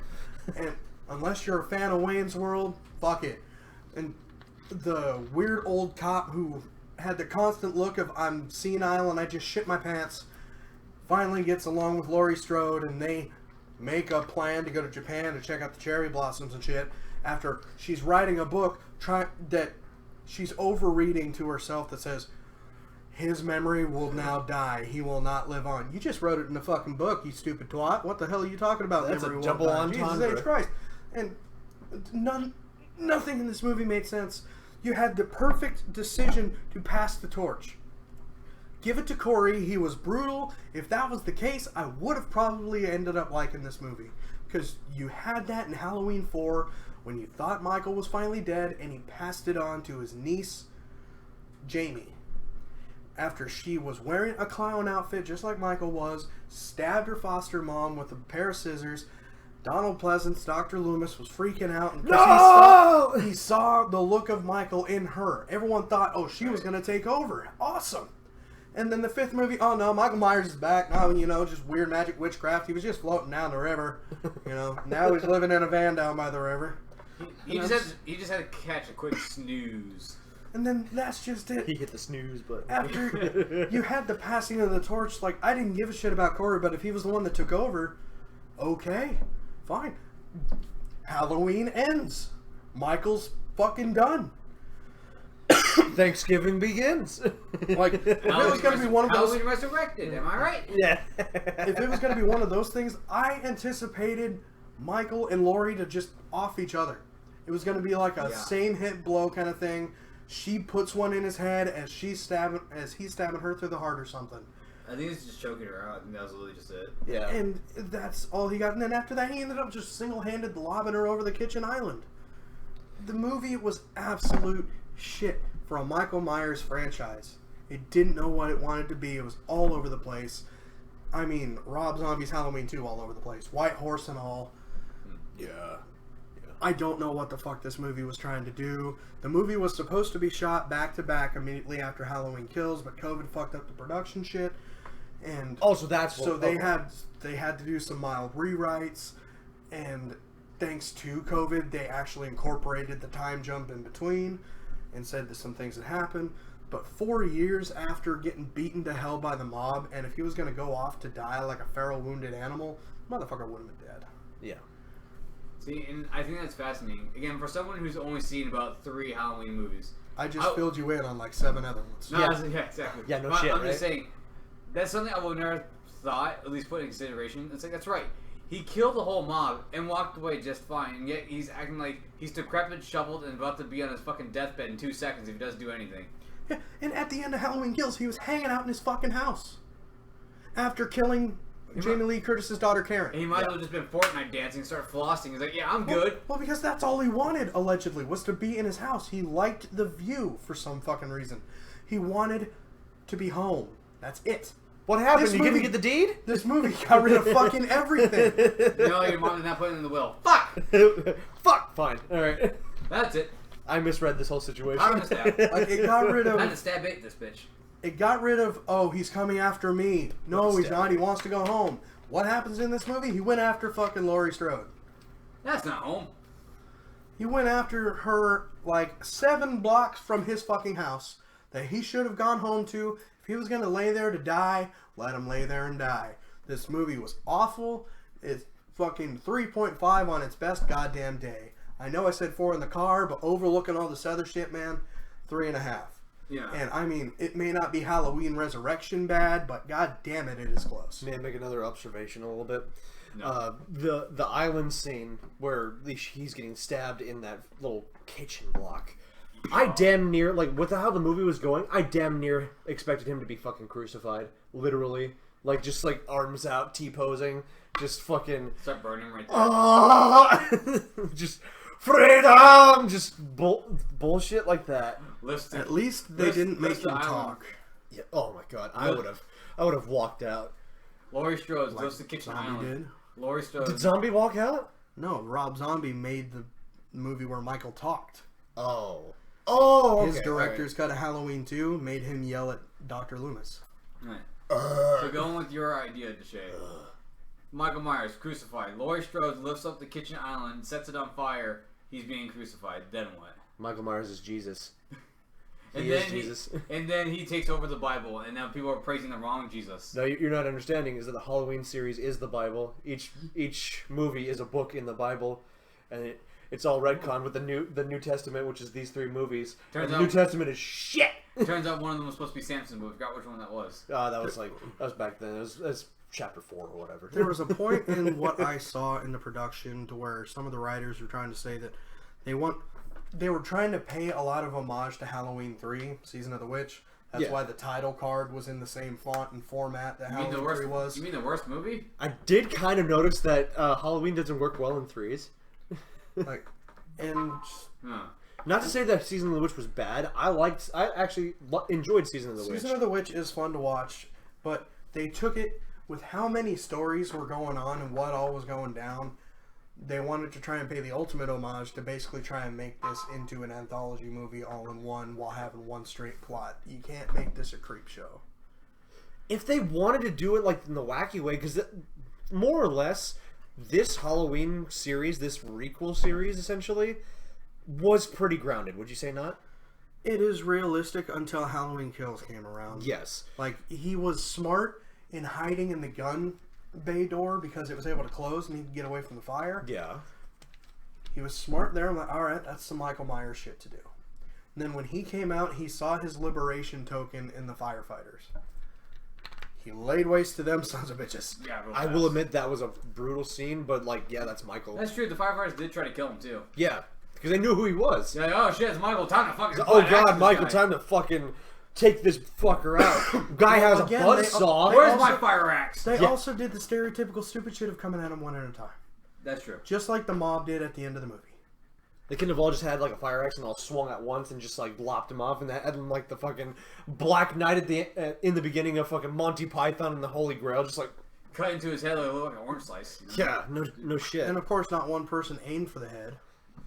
And unless you're a fan of Wayne's World, fuck it. And the weird old cop who had the constant look of I'm senile and I just shit my pants finally gets along with Laurie Strode, and they make a plan to go to Japan to check out the cherry blossoms and shit after she's writing a book that she's overreading to herself that says his memory will now die. He will not live on. You just wrote it in a fucking book, you stupid twat. What the hell are you talking about? That's memory a won't double die. entendre. Jesus H. Christ. And nothing in this movie made sense. You had the perfect decision to pass the torch. Give it to Corey. He was brutal. If that was the case, I would have probably ended up liking this movie. Because you had that in Halloween 4 when you thought Michael was finally dead and he passed it on to his niece, Jamie. after she was wearing a clown outfit just like Michael was, stabbed her foster mom with a pair of scissors. Donald Pleasance, Dr. Loomis, was freaking out and he saw the look of Michael in her. Everyone thought, oh, she was going to take over. Awesome. And then the 5th movie, oh no, Michael Myers is back. Now, just weird magic witchcraft. He was just floating down the river. Now he's living in a van down by the river. He just had to catch a quick snooze. And then that's just it. He hit the snooze button. After you had the passing of the torch, I didn't give a shit about Corey, but if he was the one that took over, okay, fine. Halloween ends. Michael's fucking done. Thanksgiving begins. If it was going to be one of those... Halloween resurrected, am I right? Yeah. If it was going to be one of those things, I anticipated Michael and Laurie to just off each other. It was going to be like a same hit blow kind of thing. She puts one in his head as he's stabbing her through the heart or something. I think he's just choking her out. I think that was literally just it. Yeah. And that's all he got. And then after that, he ended up just single-handed lobbing her over the kitchen island. The movie was absolute shit for a Michael Myers franchise. It didn't know what it wanted to be. It was all over the place. I mean, Rob Zombie's Halloween 2 all over the place. White Horse and all. Yeah. I don't know what the fuck this movie was trying to do. The movie was supposed to be shot back-to-back immediately after Halloween Kills, but COVID fucked up the production shit. And also, that's what, so they had to do some mild rewrites, and thanks to COVID, they actually incorporated the time jump in between and said that some things had happened. But 4 years after getting beaten to hell by the mob, and if he was going to go off to die like a feral wounded animal, motherfucker would have been dead. Yeah. See, and I think that's fascinating. Again, for someone who's only seen about 3 Halloween movies. I just filled you in on like 7 other ones. No, yeah, exactly. Yeah, no but shit, I'm right? just saying, that's something I would never thought, at least put in consideration. It's like, that's right. He killed the whole mob and walked away just fine, and yet he's acting like he's decrepit, shoveled, and about to be on his fucking deathbed in 2 seconds if he doesn't do anything. Yeah, and at the end of Halloween Kills, he was hanging out in his fucking house after killing Jamie Lee Curtis's daughter Karen. And he might as well just been Fortnite dancing and start flossing. He's like, yeah, I'm good. Well, because that's all he wanted, allegedly, was to be in his house. He liked the view for some fucking reason. He wanted to be home. That's it. What happened? This You movie- didn't get the deed? This movie got rid of fucking everything. No, your mom did not put it in the will. Fuck! Fuck! Fine. Alright. That's it. I misread this whole situation. I'm gonna stab. Like, it got rid I had to of... stab bait this bitch. It got rid of, oh, he's coming after me. No, he's Stab. not. He wants to go home. What happens in this movie? He went after fucking Laurie Strode. That's not home. He went after her like 7 blocks from his fucking house that he should have gone home to. If he was going to lay there to die, let him lay there and die. This movie was awful. It's fucking 3.5 on its best goddamn day. I know I said 4 in the car, but overlooking all this other shit, man, 3.5. Yeah. And I mean, it may not be Halloween Resurrection bad, but god damn it, it is close. May I make another observation a little bit? No. The island scene where he's getting stabbed in that little kitchen block. I damn near, like, with how the movie was going, I damn near expected him to be fucking crucified. Literally. Like, just, like, arms out, T-posing. Just fucking... Start burning right there. Just, freedom! Just bullshit like that. Listen. At least they didn't make him talk. Yeah. Oh my god, I would have walked out. Laurie Strode goes to Kitchen Zombie Island. did? Laurie Strode. Did Zombie walk out? No, Rob Zombie made the movie where Michael talked. Oh. Oh, His okay, director's cut of Halloween 2 made him yell at Dr. Loomis. Right. So going with your idea, Deshae. Michael Myers crucified. Laurie Strode lifts up the kitchen island, sets it on fire. He's being crucified. Then what? Michael Myers is Jesus. And He then is Jesus. and then he takes over the Bible, and now people are praising the wrong Jesus. No, you're not understanding is that the Halloween series is the Bible. Each movie is a book in the Bible, and it's all retconned with the New Testament, which is these 3 movies. Turns And the out- New Testament is shit. Turns out one of them was supposed to be Samson, but we forgot which one that was. That was back then. It was chapter 4 or whatever. There was a point in what I saw in the production to where some of the writers were trying to say that they were trying to pay a lot of homage to Halloween 3, Season of the Witch. That's Yeah. why the title card was in the same font and format that You mean Halloween 3 was. You mean the worst movie? I did kind of notice that Halloween doesn't work well in 3s. Like, and Huh. Not to say that Season of the Witch was bad. I actually enjoyed Season of the Witch. Season of the Witch is fun to watch, but they took it with how many stories were going on and what all was going down. They wanted to try and pay the ultimate homage to basically try and make this into an anthology movie all in one while having one straight plot. You can't make this a creep show. If they wanted to do it like in the wacky way, because more or less, this Halloween series, this requel series, essentially, was pretty grounded. Would you say not? It is realistic until Halloween Kills came around. Yes. Like, he was smart in hiding in the gun bay door because it was able to close and he could get away from the fire. Yeah. He was smart there. I'm like, alright, that's some Michael Myers shit to do. And then when he came out, he saw his liberation token in the firefighters. He laid waste to them sons of bitches. Yeah, I will admit that was a brutal scene, but like, yeah, that's Michael. That's true. The firefighters did try to kill him too. Yeah, because they knew who he was. They're like, oh shit, it's Michael. Time to fucking. Oh god, Michael, time to fucking take this fucker out. Guy has a buzzsaw. Where's my fire axe? They also did the stereotypical stupid shit of coming at him one at a time. That's true. Just like the mob did at the end of the movie. They couldn't have all just had like a fire axe and all swung at once and just like lopped him off, and they had him like the fucking Black Knight at the in the beginning of fucking Monty Python and the Holy Grail, just like Cut into his head like an orange slice. yeah, no shit. And of course, not one person aimed for the head.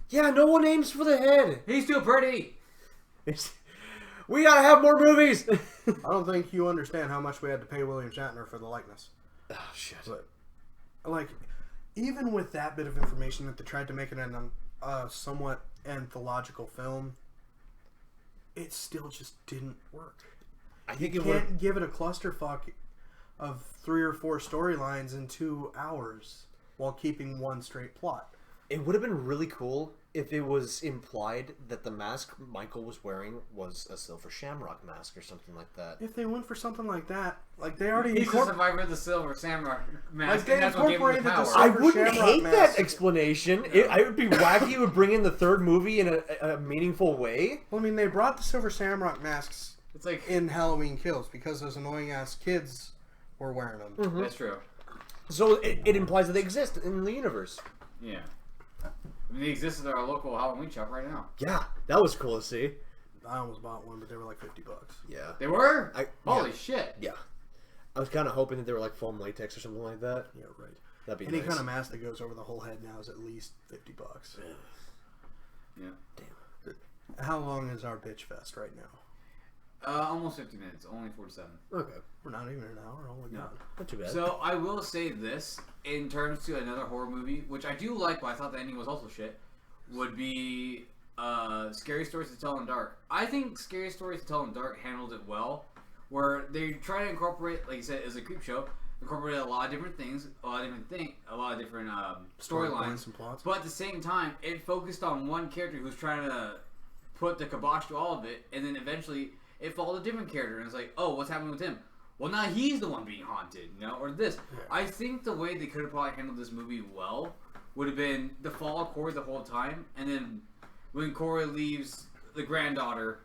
Yeah, no one aims for the head. He's too pretty. We gotta have more movies. I don't think you understand how much we had to pay William Shatner for the likeness. Oh shit. But, like, even with that bit of information that they tried to make it a somewhat anthological film, it still just didn't work. I think You it would. can't give it a clusterfuck of 3 or 4 storylines in 2 hours while keeping one straight plot. It would have been really cool if it was implied that the mask Michael was wearing was a Silver Shamrock mask or something like that. If they went for something like that, like they already He's the survivor of the Silver Samurai mask, Like, they and that's what gave him the incorporated the power. I Silver wouldn't Shamrock hate mask. that explanation. I would be wacky. It would bring in the third movie in a meaningful way. Well, I mean, they brought the Silver Shamrock masks It's like in Halloween Kills because those annoying ass kids were wearing them. that's true. So it implies that they exist in the universe. Yeah. I mean, they exist at our local Halloween shop right now. Yeah, that was cool to see. I almost bought one, but they were like $50. Yeah. They were? Yeah. Holy shit. Yeah. I was kind of hoping that they were like foam latex or something like that. Yeah, right. That'd be Any nice. kind of mask that goes over the whole head now is at least $50. Yeah. How long is our bitch fest right now? Almost 50 minutes. Only 47. Okay. We're not even an hour. Oh my No. god. Not too bad. So I will say this in terms to another horror movie, which I do like, but I thought the ending was also shit. Would be Scary Stories to Tell in Dark. I think Scary Stories to Tell in Dark handled it well, where they try to incorporate, like you said, as a creep show, incorporate a lot of different things, a lot of different storylines, and plots. but at the same time, it focused on one character who's trying to put the kibosh to all of it, and then eventually it followed a different character, and it's like, oh, what's happening with him? Well, now he's the one being haunted, you know, or this. Yeah. I think the way they could have probably handled this movie well would have been the follow Corey the whole time, and then when Corey leaves the granddaughter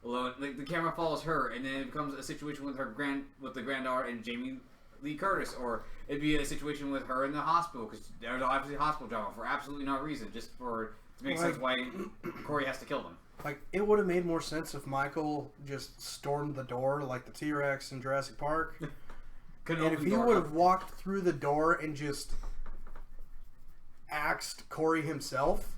alone, like the camera follows her, and then it becomes a situation with the granddaughter and Jamie Lee Curtis, or it'd be a situation with her in the hospital because there's obviously hospital drama for absolutely no reason, just to make sense why Corey has to kill them. Like, it would have made more sense if Michael just stormed the door like the T-Rex in Jurassic Park. Couldn't And open if the he door would up. have walked through the door and just axed Corey himself,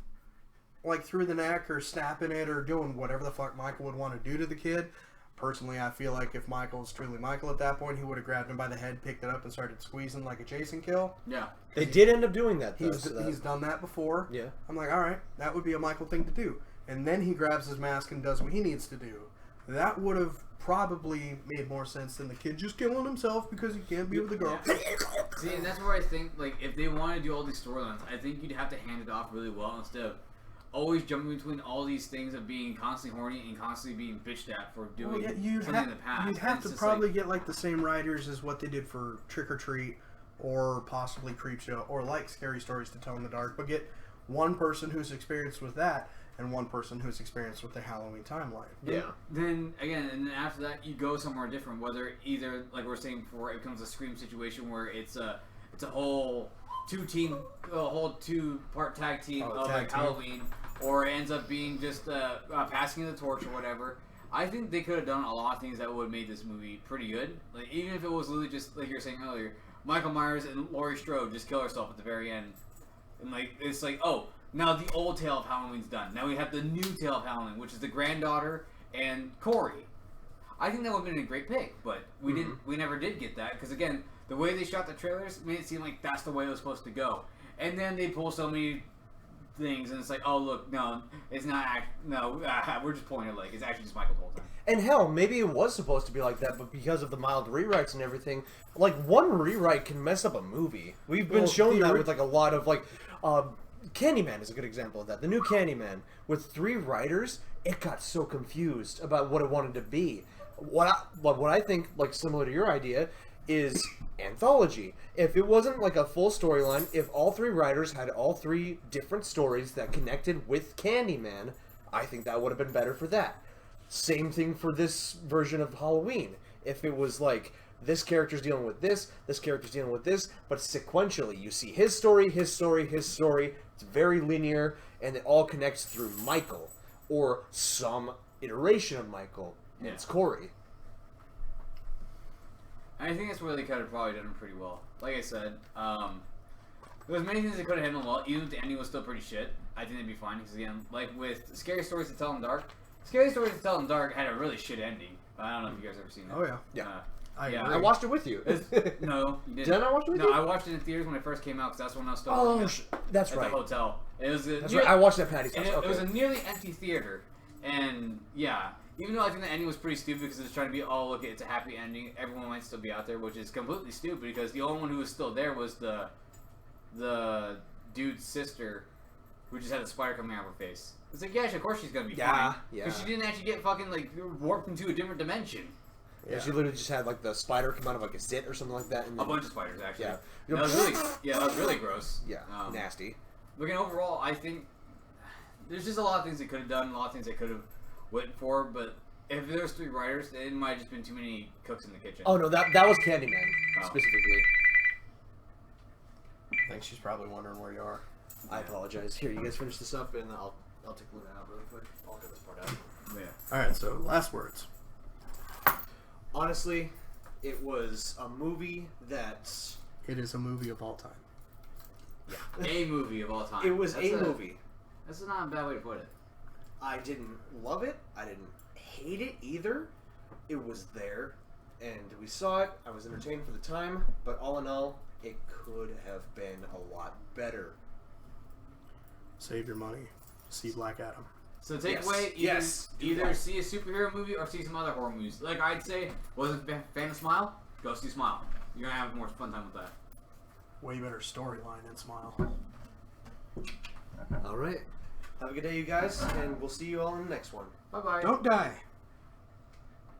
like through the neck or snapping it or doing whatever the fuck Michael would want to do to the kid. Personally, I feel like if Michael was truly Michael at that point, he would have grabbed him by the head, picked it up, and started squeezing like a Jason kill. Yeah. they did end up doing that, though. He's done that before. Yeah. I'm like, alright, that would be a Michael thing to do. And then he grabs his mask and does what he needs to do. That would have probably made more sense than the kid just killing himself because he can't be with the girl. Yeah. See, and that's where I think, like, if they want to do all these storylines, I think you'd have to hand it off really well instead of always jumping between all these things of being constantly horny and constantly being bitched at for doing Well, yeah, something in the past. you'd have And to it's just probably like, get like the same writers as what they did for Trick or Treat or possibly Creepshow or like Scary Stories to Tell in the Dark, but get one person who's experienced with that and one person who's experienced with the Halloween timeline. Yeah. Then again, and then after that, you go somewhere different. Whether either, like we were saying before, it becomes a Scream situation where it's a whole two-part tag team Oh, of tag like team. Halloween, or it ends up being just passing of the torch or whatever. I think they could have done a lot of things that would have made this movie pretty good. Like even if it was literally just like you were saying earlier, Michael Myers and Laurie Strode just kill herself at the very end, and like it's like oh now the old tale of Halloween's done. Now we have the new tale of Halloween, which is the granddaughter and Corey. I think that would have been a great pick, but we didn't. We never did get that because again, the way they shot the trailers made it seem like that's the way it was supposed to go, and then they pull so many things, and it's like, oh look, no, it's not. We're just pointing it like it's actually just Michael the whole time. And hell, maybe it was supposed to be like that, but because of the mild rewrites and everything, like one rewrite can mess up a movie. We've been shown that with like a lot of like, Candyman is a good example of that. The new Candyman with 3 writers, it got so confused about what it wanted to be. What I think, like similar to your idea, is anthology. If it wasn't like a full storyline, if all 3 writers had all 3 different stories that connected with Candyman, I think that would have been better for that. Same thing for this version of Halloween. If it was like, this character's dealing with this character's dealing with this, but sequentially, you see his story, his story, his story. It's very linear, and it all connects through Michael, or some iteration of Michael, and it's Corey. I think that's where they could have probably done it pretty well. Like I said, there was many things they could have handled well. Even if the ending was still pretty shit, I think they'd be fine. Because again, like with Scary Stories to Tell in the Dark, Scary Stories to Tell in the Dark had a really shit ending. I don't know if you guys ever seen it. Oh yeah. Yeah. I I watched it with you. No, you didn't. Did I not watch it with you? you? No, I watched it in theaters when it first came out because that's when I was still Oh, working that's at right. the hotel. It was That's right. I watched that Patty's and house. it was a nearly empty theater, and yeah, even though I think the ending was pretty stupid because it was trying to be, oh look, it's a happy ending, everyone might still be out there, which is completely stupid because the only one who was still there was the dude's sister, who just had a spider coming out of her face. It's like, yeah, of course she's gonna be fine, because she didn't actually get fucking like warped into a different dimension. Yeah, she literally just had like the spider come out of like a zit or something like that. And then, A bunch of spiders, actually. Yeah. That was really gross. Yeah, nasty. But again, overall, I think there's just a lot of things they could have done, a lot of things they could have went for, but if there was 3 writers, it might have just been too many cooks in the kitchen. Oh no, that was Candyman specifically. I think she's probably wondering where you are. I apologize. Here, you guys finish this up, and I'll take Luna out really quick. I'll get this part out. Yeah. All right. So last words. Honestly, it was a movie that... It is a movie of all time. Yeah. A movie of all time. It was a movie. That's not a bad way to put it. I didn't love it. I didn't hate it either. It was there, and we saw it. I was entertained for the time, but all in all, it could have been a lot better. Save your money. See Black Adam. So take Yes. away either that. see a superhero movie or see some other horror movies. Like I'd say, wasn't a fan of Smile? Go see Smile. You're gonna have more fun time with that. Way better storyline than Smile. All right. Have a good day, you guys, and we'll see you all in the next one. Bye bye. Don't die.